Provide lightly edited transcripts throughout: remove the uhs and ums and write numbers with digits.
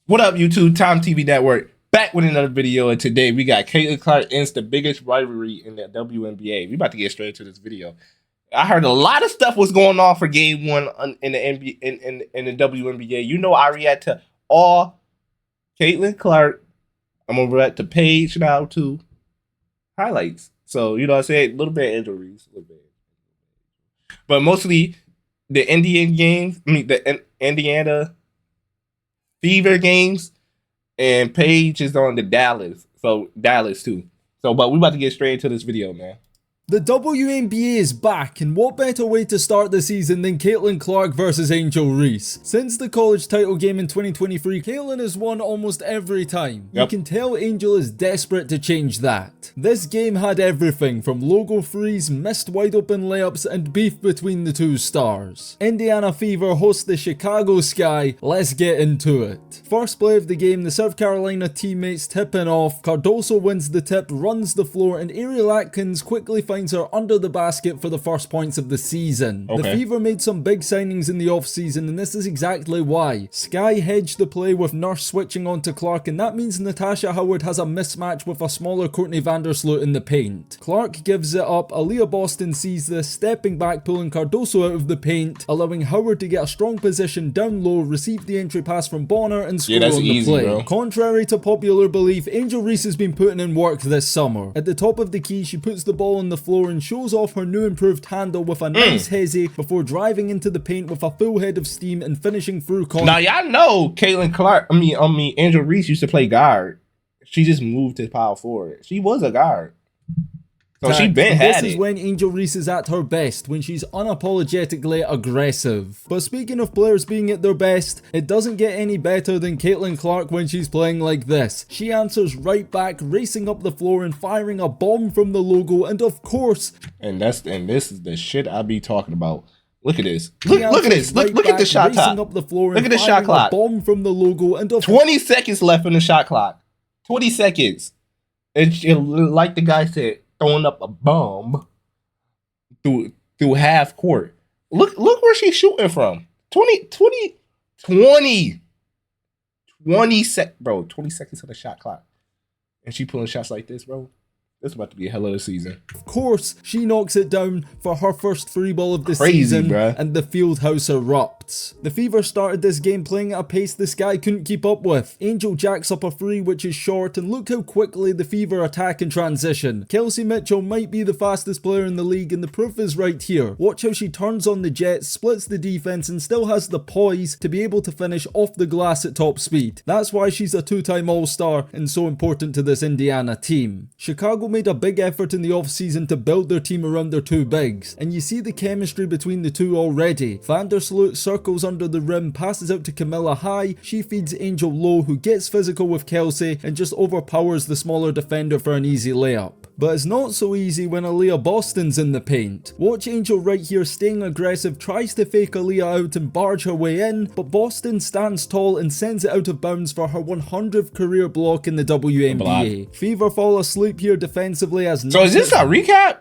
What up, YouTube? Tomtv Network back with another video, and today we got Caitlin Clark ends the biggest rivalry in the WNBA. We about to get straight into this video. I heard a lot of stuff was going on for Game 1 in the NBA, in the WNBA. You know, I react to all Caitlin Clark. I'm gonna react to page now to highlights. So you know what I'm saying, a little bit of injuries, a little bit, but mostly the Indian games. I mean the Indiana Fever games, and Paige is on the Dallas. So Dallas too. So, but we about to get straight into this video, man. The WNBA is back, and what better way to start the season than Caitlin Clark versus Angel Reese? Since the college title game in 2023, Caitlin has won almost every time. You can tell Angel is desperate to change that. This game had everything from logo freeze, missed wide open layups, and beef between the two stars. Indiana Fever host the Chicago Sky. Let's get into it. First play of the game, the South Carolina teammates tipping off. Cardoso wins the tip, runs the floor, and Ariel Atkins quickly finds her under the basket for the first points of the season. The Fever made some big signings in the offseason, and this is exactly why. Sky hedged the play with Nurse switching on to Clark, and that means Natasha Howard has a mismatch with a smaller Courtney Vandersloot in the paint. Clark gives it up, Aaliyah Boston sees this, stepping back, pulling Cardoso out of the paint, allowing Howard to get a strong position down low, receive the entry pass from Bonner, and score on the play. Bro. Contrary to popular belief, Angel Reese has been putting in work this summer. At the top of the key, she puts the ball on the floor and shows off her new improved handle with a nice hezzy before driving into the paint with a full head of steam and finishing through contact. Now y'all know Caitlin Clark, I mean Angel Reese used to play guard. She just moved to power forward. She was a guard. So she been had it. This is when Angel Reese is at her best, when she's unapologetically aggressive. But speaking of players being at their best, it doesn't get any better than Caitlin Clark when she's playing like this. She answers right back, racing up the floor and firing a bomb from the logo, and of course... And this is the shit I be talking about. Look at this. Look at this. Look at the shot clock. Up the floor look at the shot clock. Bomb from the logo, and 20 seconds left in the shot clock. 20 seconds. And like the guy said, throwing up a bomb through half court. Look where she's shooting from. 20 seconds of the shot clock. And she pulling shots like this, bro. This is about to be a hell of a season. Of course, she knocks it down for her first free ball of the season, bruh. And the field house erupts. The Fever started this game playing at a pace the Sky couldn't keep up with. Angel jacks up a free which is short, and look how quickly the Fever attack and transition. Kelsey Mitchell might be the fastest player in the league, and the proof is right here. Watch how she turns on the jet, splits the defense, and still has the poise to be able to finish off the glass at top speed. That's why she's a two-time All-Star and so important to this Indiana team. Chicago made a big effort in the offseason to build their team around their two bigs, and you see the chemistry between the two already. Vandersloot circles under the rim, passes out to Camilla high, she feeds Angel low, who gets physical with Kelsey and just overpowers the smaller defender for an easy layup. But it's not so easy when Aaliyah Boston's in the paint. Watch Angel right here staying aggressive, tries to fake Aaliyah out and barge her way in, but Boston stands tall and sends it out of bounds for her 100th career block in the WNBA. Fever fall asleep here defensively as... So is this a recap?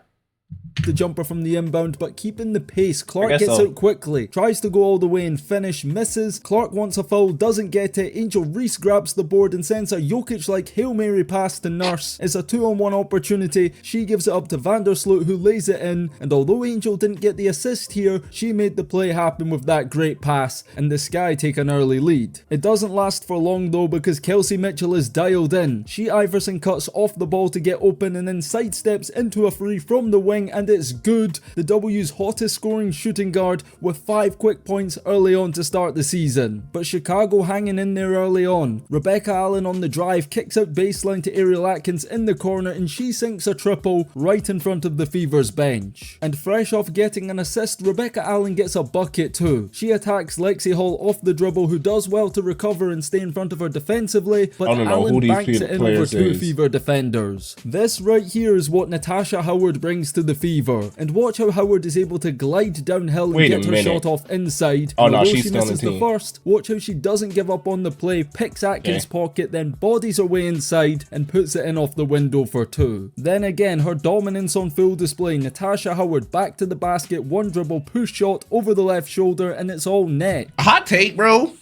The jumper from the inbound, but keeping the pace. Clark gets out quickly, tries to go all the way and finish, misses. Clark wants a foul, doesn't get it. Angel Reese grabs the board and sends a Jokic-like Hail Mary pass to Nurse. It's a 2-on-1 opportunity. She gives it up to Vandersloot, who lays it in, and although Angel didn't get the assist here, she made the play happen with that great pass, and the Sky take an early lead. It doesn't last for long though, because Kelsey Mitchell is dialed in. She Iverson cuts off the ball to get open and then sidesteps into a free from the wing, and it's good. The W's hottest scoring shooting guard with 5 quick points early on to start the season. But Chicago hanging in there early on. Rebecca Allen on the drive kicks out baseline to Ariel Atkins in the corner, and she sinks a triple right in front of the Fever's bench. And fresh off getting an assist, Rebecca Allen gets a bucket too. She attacks Lexi Hall off the dribble, who does well to recover and stay in front of her defensively, but Allen banks it in over two Fever defenders. This right here is what Natasha Howard brings to the Fever. And watch how Howard is able to glide downhill and get her shot off inside. Oh no, she's misses the first. Watch how she doesn't give up on the play, picks Atkins' pocket, then bodies her way inside and puts it in off the window for 2. Then again, her dominance on full display. Natasha Howard back to the basket, one dribble, push shot over the left shoulder, and it's all net. Hot take, bro.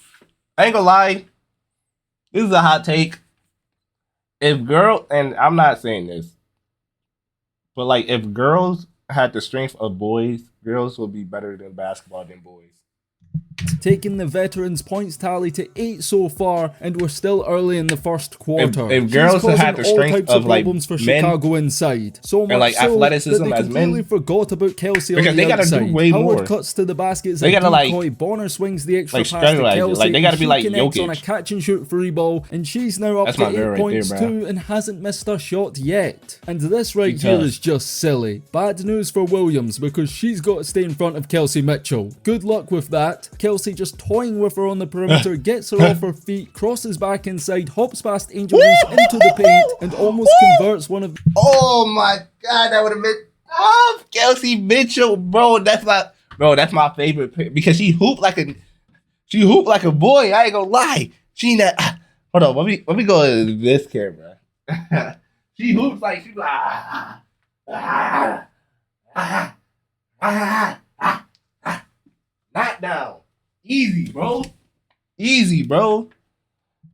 I ain't gonna lie. This is a hot take. If girl, and I'm not saying this, but like if girls had the strength of boys, girls would be better than basketball than boys. Taking the veterans' points tally to 8 so far, and we're still early in the first quarter. If girls had the strength of like problems for men, Chicago inside, so much and like so athleticism that they as completely men, forgot about Kelsey because on the they gotta outside. do way Howard more. cuts to the basket as They a gotta decoy. like Bonner swings the extra like pass to Kelsey. like they gotta be like connects on a Jokic. catch and shoot free ball, and she's now up That's to my 8 girl right points there, bro. too, and hasn't missed a shot yet. And this right She here tough. is just silly. Bad news for Williams because she's got to stay in front of Kelsey Mitchell. Good luck with that. Kelsey just toying with her on the perimeter, gets her off her feet, crosses back inside, hops past Angel Reese into the paint, and almost converts one of. Oh my god, that would have been Kelsey Mitchell, bro. That's my favorite pick because she hooped like a boy. I ain't gonna lie. She not. Hold on, let me go to this camera. She hoops like she's like knock down. Easy, bro. Easy, bro.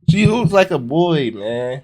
She hoops like a boy, man.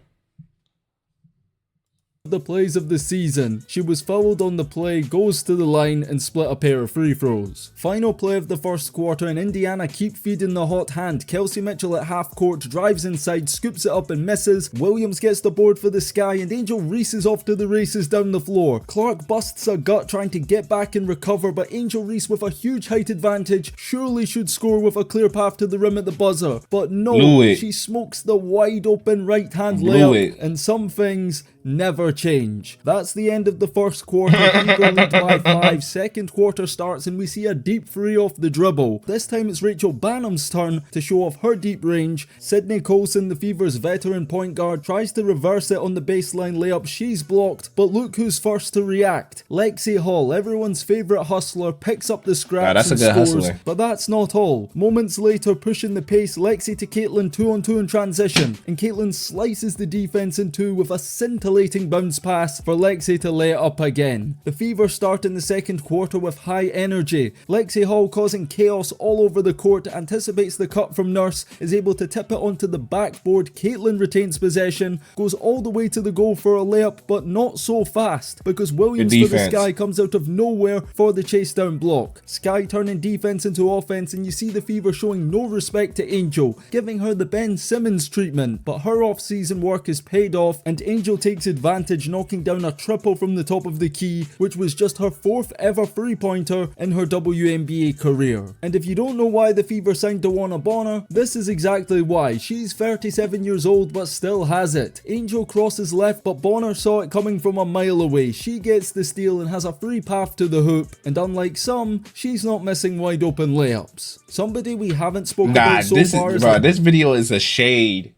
The plays of the season. She was fouled on the play, goes to the line and split a pair of free throws. Final play of the first quarter, and Indiana keep feeding the hot hand. Kelsey Mitchell at half court drives inside, scoops it up and misses. Williams gets the board for the Sky, and Angel Reese is off to the races down the floor. Clark busts a gut trying to get back and recover, but Angel Reese with a huge height advantage surely should score with a clear path to the rim at the buzzer. But no, she smokes the wide open right hand layup, and some things never change. That's the end of the first quarter. Fever lead by 5. Second quarter starts and we see a deep three off the dribble. This time it's Rachel Banham's turn to show off her deep range. Sydney Colson, the Fever's veteran point guard, tries to reverse it on the baseline layup. She's blocked, but look who's first to react. Lexi Hall, everyone's favourite hustler, picks up the scraps and scores. Hustler. But that's not all. Moments later, pushing the pace, Lexi to Caitlin 2-on-2 in transition, and Caitlin slices the defense in two with a scintillating bounce pass for Lexi to lay it up again. The Fever start in the second quarter with high energy. Lexi Hall causing chaos all over the court, anticipates the cut from Nurse, is able to tip it onto the backboard. Caitlin retains possession, goes all the way to the goal for a layup, but not so fast because Williams for the Sky comes out of nowhere for the chase down block. Sky turning defense into offense, and you see the Fever showing no respect to Angel, giving her the Ben Simmons treatment, but her off-season work is paid off and Angel takes advantage, knocking down a triple from the top of the key, which was just her 4th ever three-pointer in her WNBA career. And if you don't know why the Fever signed DeWanna Bonner, this is exactly why. She's 37 years old but still has it. Angel crosses left, but Bonner saw it coming from a mile away. She gets the steal and has a free path to the hoop, and unlike some, she's not missing wide open layups. Somebody we haven't spoken about so far this video is a shade.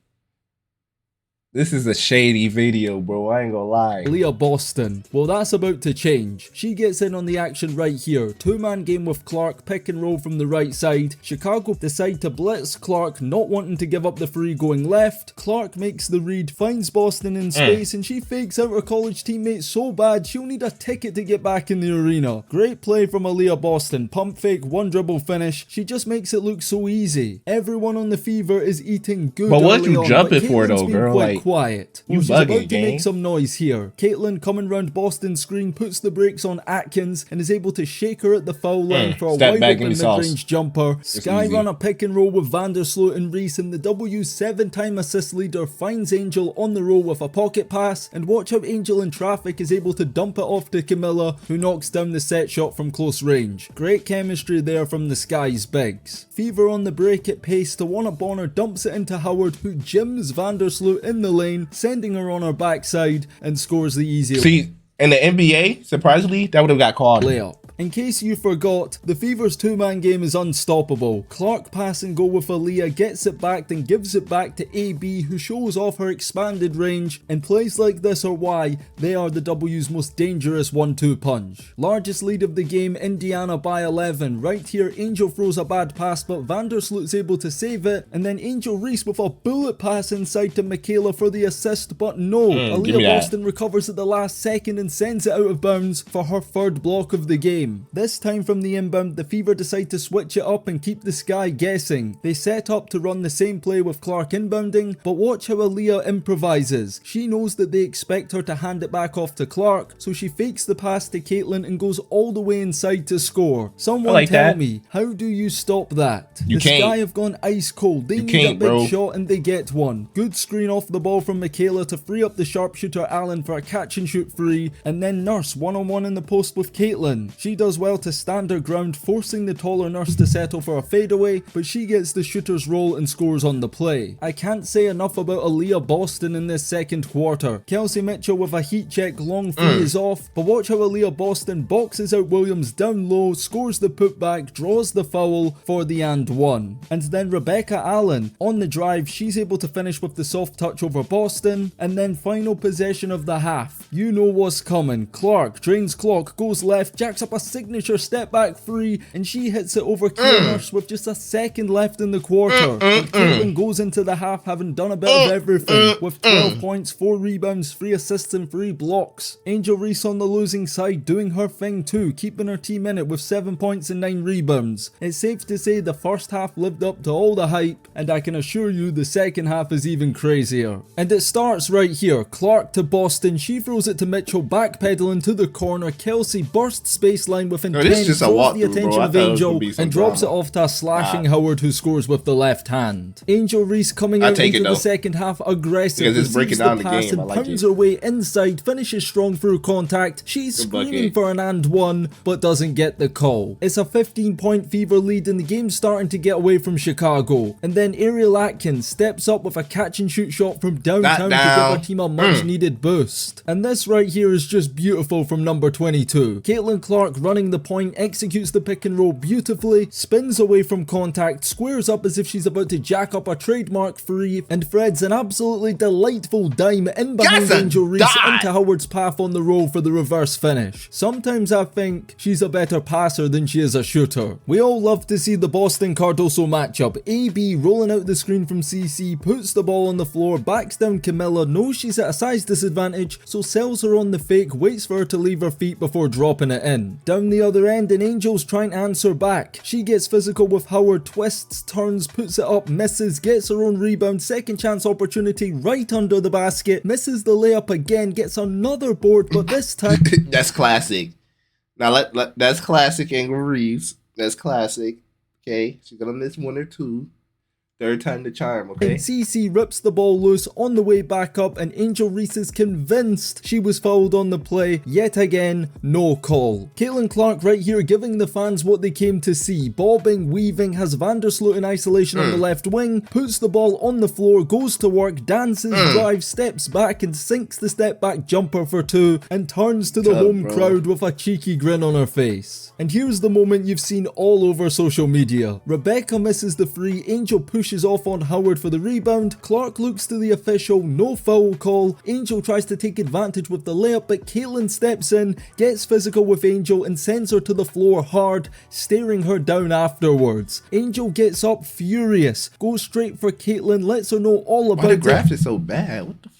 This is a shady video, bro. I ain't gonna lie. Leah Boston. Well, that's about to change. She gets in on the action right here. Two-man game with Clark, pick and roll from the right side. Chicago decide to blitz Clark, not wanting to give up the free going left. Clark makes the read, finds Boston in space, and she fakes out her college teammate so bad she'll need a ticket to get back in the arena. Great play from Leah Boston. Pump fake, one dribble finish. She just makes it look so easy. Everyone on the Fever is eating good. But what you jumping for though, girl? Like, quiet. You she's bugging, about to make some noise here. Caitlin coming round Boston's screen, puts the brakes on Atkins and is able to shake her at the foul line for a wide open mid-range jumper. Sky run a pick and roll with Vandersloot and Reese, and the W 7-time assist leader finds Angel on the roll with a pocket pass, and watch how Angel in traffic is able to dump it off to Camilla, who knocks down the set shot from close range. Great chemistry there from the Sky's bigs. Fever on the break at pace. DeWanna Bonner dumps it into Howard, who gyms Vandersloot in the lane, sending her on her backside and scores the easy. See, in the NBA, surprisingly, that would have got called. Layup. In case you forgot, the Fever's two-man game is unstoppable. Clark pass and go with Aaliyah, gets it back, then gives it back to AB, who shows off her expanded range, and plays like this are why they are the W's most dangerous 1-2 punch. Largest lead of the game, Indiana by 11. Right here, Angel throws a bad pass, but Vandersloot's able to save it, and then Angel Reese with a bullet pass inside to Michaela for the assist, but no. Aaliyah Boston recovers at the last second and sends it out of bounds for her third block of the game. game. This time from the inbound, the Fever decide to switch it up and keep the Sky guessing. They set up to run the same play with Clark inbounding, but watch how Aaliyah improvises. She knows that they expect her to hand it back off to Clark, so she fakes the pass to Caitlin and goes all the way inside to score. Someone tell me, how do you stop that? The Sky have gone ice cold. They need a big shot and they get one. Good screen off the ball from Michaela to free up the sharpshooter Allen for a catch and shoot free, and then Nurse one-on-one in the post with Caitlin. She does well to stand her ground, forcing the taller Nurse to settle for a fadeaway, but she gets the shooter's roll and scores on the play. I can't say enough about Aaliyah Boston in this second quarter. Kelsey Mitchell with a heat check long three is off, but watch how Aaliyah Boston boxes out Williams down low, scores the putback, draws the foul for the and one. And then Rebecca Allen, on the drive, she's able to finish with the soft touch over Boston, and then final possession of the half. You know what's coming. Clark drains clock, goes left, jacks up a signature step back three, and she hits it over Kia Nurse with just a second left in the quarter. And Caitlin goes into the half having done a bit of everything, with 12 points, 4 rebounds, 3 assists and 3 blocks. Angel Reese on the losing side doing her thing too, keeping her team in it with 7 points and 9 rebounds. It's safe to say the first half lived up to all the hype, and I can assure you the second half is even crazier. And it starts right here. Clark to Boston, she throws it to Mitchell, backpedaling to the corner. Kelsey bursts baseline with intent, draws the attention of Angel, and drops it off to a slashing Howard who scores with the left hand. Angel Reese coming out into the second half aggressive, receives the pass and pounds her way inside, finishes strong through contact. She's screaming for an and one, but doesn't get the call. It's a 15-point Fever lead and the game's starting to get away from Chicago. And then Ariel Atkins steps up with a catch and shoot shot from downtown to give her team a much needed boost. And this right here is just beautiful from number 22. Caitlin Clark running the point, executes the pick and roll beautifully, spins away from contact, squares up as if she's about to jack up a trademark free, and threads an absolutely delightful dime in behind Angel Reese into Howard's path on the roll for the reverse finish. Sometimes I think she's a better passer than she is a shooter. We all love to see the Boston Cardoso matchup. AB rolling out the screen from CC, puts the ball on the floor, backs down Camilla, knows she's at a size disadvantage, so sells her on the fake, waits for her to leave her feet before dropping it in. Down the other end, and Angel's trying to answer back. She gets physical with Howard, twists, turns, puts it up, misses, gets her own rebound, second chance opportunity right under the basket, misses the layup again, gets another board, but this time... That's classic. Now, that's classic Angel Reese. That's classic. Okay, she's gonna miss one or two. Third time the charm, okay? And CC rips the ball loose on the way back up, and Angel Reese is convinced she was fouled on the play. Yet again, no call. Caitlin Clark right here giving the fans what they came to see. Bobbing, weaving, has Vandersloot in isolation on the left wing, puts the ball on the floor, goes to work, dances, drives, steps back and sinks the step back jumper for 2, and turns to the home crowd with a cheeky grin on her face. And here's the moment you've seen all over social media. Rebecca misses the free, Angel pushes off on Howard for the rebound, Clark looks to the official, no foul call, Angel tries to take advantage with the layup, but Caitlin steps in, gets physical with Angel and sends her to the floor hard, staring her down afterwards. Angel gets up furious, goes straight for Caitlin, lets her know all about it. Why the graph is so bad? What the fuck?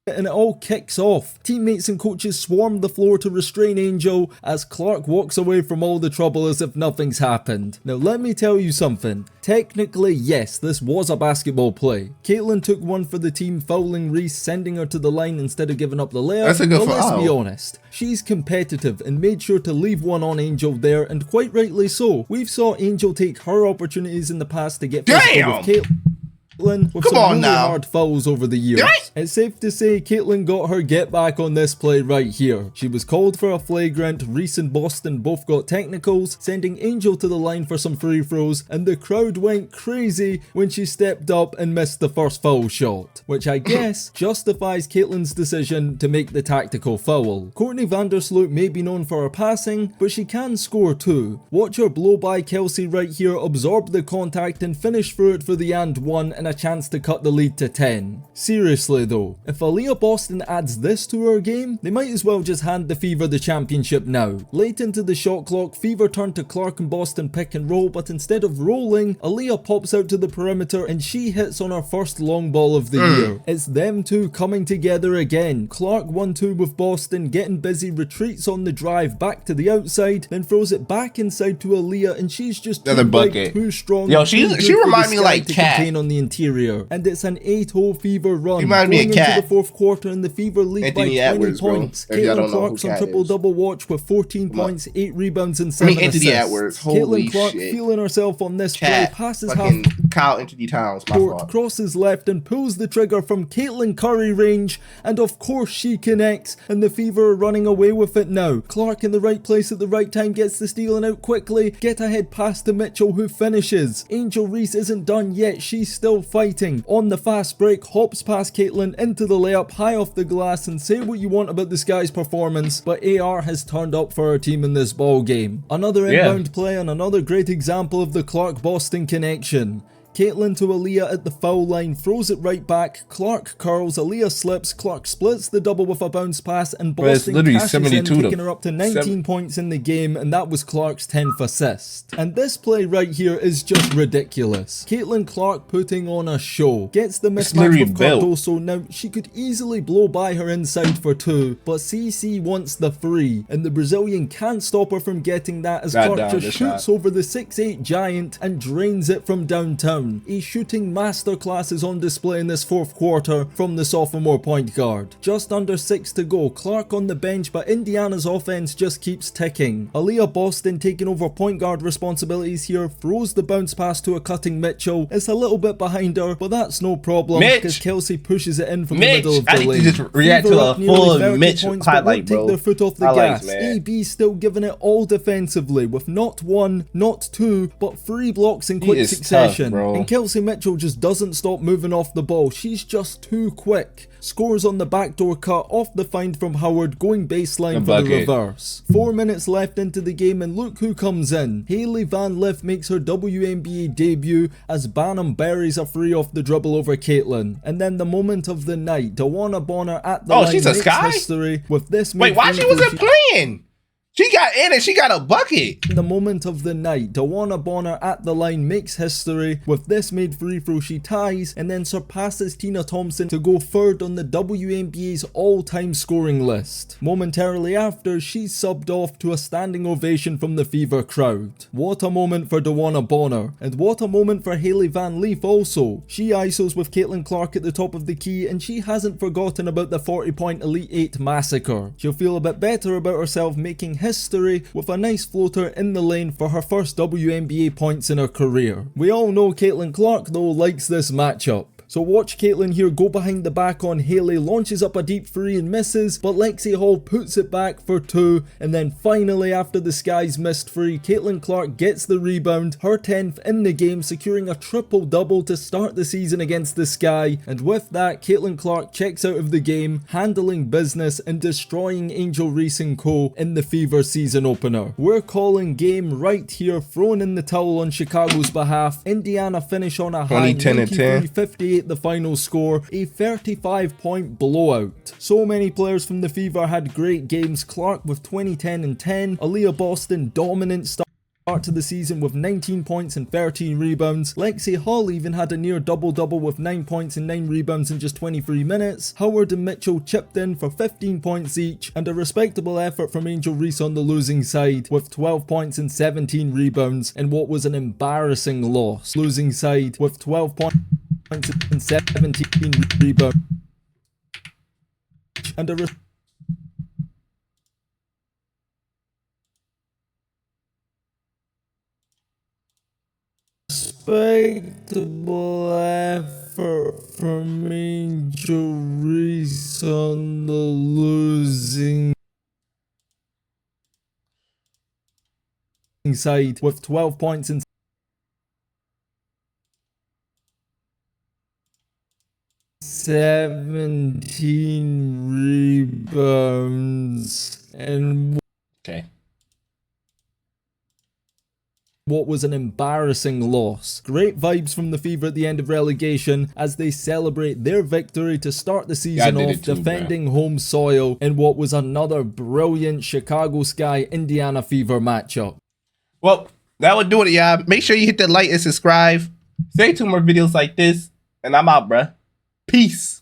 And it all kicks off. Teammates and coaches swarm the floor to restrain Angel as Clark walks away from all the trouble as if nothing's happened. Now let me tell you something. Technically, yes, this was a basketball play. Caitlin took one for the team, fouling Reese, sending her to the line instead of giving up the layup. That's a good but let's foul. be honest, she's competitive and made sure to leave one on Angel there, and quite rightly so. We've saw Angel take her opportunities in the past to get physical with Caitlin. With some really hard fouls over the years. It's safe to say Caitlin got her get back on this play right here. She was called for a flagrant, Reese and Boston both got technicals, sending Angel to the line for some free throws, and the crowd went crazy when she stepped up and missed the first foul shot, which I guess justifies Caitlin's decision to make the tactical foul. Courtney Vandersloot may be known for her passing, but she can score too. Watch her blow by Kelsey right here, absorb the contact and finish through it for the and one, and a chance to cut the lead to 10. Seriously though, if Aaliyah Boston adds this to her game, they might as well just hand the Fever the championship now. Late into the shot clock, Fever turned to Clark and Boston pick and roll, but instead of rolling, Aaliyah pops out to the perimeter and she hits on her first long ball of the year. It's them two coming together again. Clark 1-2 with Boston, getting busy, retreats on the drive back to the outside, then throws it back inside to Aaliyah, and she's just another bucket. Too strong. Yo, she reminds me like Cat. Contain on the interior, and it's an 8-0 Fever run. Reminds me of Cat. Into the fourth quarter, and the Fever lead by 20 Edwards, points. Caitlin Clark's on triple-double watch with 14 points, 8 rebounds, and 7 assists. Edwards. Holy Caitlin Clark shit. feeling herself on this play, passes half Kyle Anthony Towns, my court, fault. crosses left and pulls the trigger from Caitlin Curry range, and of course she connects, and the Fever are running away with it now. Clark in the right place at the right time, gets the steal and out quickly, get ahead pass to Mitchell who finishes. Angel Reese isn't done yet, she's still fighting. On the fast break, hops past Caitlin into the layup, high off the glass, and say what you want about this guy's performance, but AR has turned up for her team in this ball game. Another inbound play and another great example of the Clark-Boston connection. Caitlin to Aaliyah at the foul line, throws it right back, Clark curls, Aaliyah slips, Clark splits the double with a bounce pass, and Boston cashes in, taking her up to 19 points in the game, and that was Clark's 10th assist. And this play right here is just ridiculous. Caitlin Clark putting on a show, gets the mismatch with Cardoso. Now, she could easily blow by her inside for 2, but CC wants the 3, and the Brazilian can't stop her from getting that as Clark just shoots over the 6'8 giant and drains it from downtown. A shooting masterclass is on display in this fourth quarter from the sophomore point guard. Just under 6 to go, Clark on the bench, but Indiana's offense just keeps ticking. Aaliyah Boston taking over point guard responsibilities here, throws the bounce pass to a cutting Mitchell. It's a little bit behind her, but that's no problem because Kelsey pushes it in from the middle of the lane. I need to just react to a full Mitch highlight, bro. Take their foot off the gas. AB still giving it all defensively with not 1, not 2, but 3 blocks in quick succession. Tough, and Kelsey Mitchell just doesn't stop moving off the ball. She's just too quick. Scores on the backdoor cut off the find from Howard, going baseline for the reverse. 4 minutes left into the game, and look who comes in. Hailey Van Lith makes her WNBA debut as Banham buries a free off the dribble over Caitlin. And then the moment of the night, Dawana Bonner at the line makes history with this. Wait, why she wasn't playing? She got in and she got a bucket. The moment of the night, Dawana Bonner at the line makes history. With this made free throw, she ties and then surpasses Tina Thompson to go third on the WNBA's all-time scoring list. Momentarily after, she's subbed off to a standing ovation from the Fever crowd. What a moment for Dawana Bonner, and what a moment for Hailey Van Lith also. She isos with Caitlin Clark at the top of the key, and she hasn't forgotten about the 40-point Elite 8 massacre. She'll feel a bit better about herself, making history with a nice floater in the lane for her first WNBA points in her career. We all know Caitlin Clark though likes this matchup. So watch Caitlin here go behind the back on Hailey, launches up a deep 3 and misses, but Lexi Hall puts it back for 2, and then finally after the Sky's missed free, Caitlin Clark gets the rebound, her 10th in the game, securing a triple-double to start the season against the Sky, and with that, Caitlin Clark checks out of the game, handling business and destroying Angel Reese & Co. in the Fever season opener. We're calling game right here, throwing in the towel on Chicago's behalf. Indiana finish on a high 93-58 the final score, a 35-point blowout. So many players from the Fever had great games. Clark with 20, 10 and 10. Aaliyah Boston dominant start to the season with 19 points and 13 rebounds. Lexi Hall even had a near double-double with 9 points and 9 rebounds in just 23 minutes. Howard and Mitchell chipped in for 15 points each, and a respectable effort from Angel Reese on the losing side with 12 points and 17 rebounds in what was an embarrassing loss. Losing side with 12 points and 17 rebounds, and a respectable effort from Angel Reese on the losing side with 12 points and 17 rebounds, and what was an embarrassing loss. Great vibes from the Fever at the end of relegation as they celebrate their victory to start the season off, defending home soil in what was another brilliant Chicago Sky Indiana Fever matchup. Well, that would do it, y'all. Make sure you hit the like and subscribe. Stay tuned for more videos like this, and I'm out, bruh. Peace.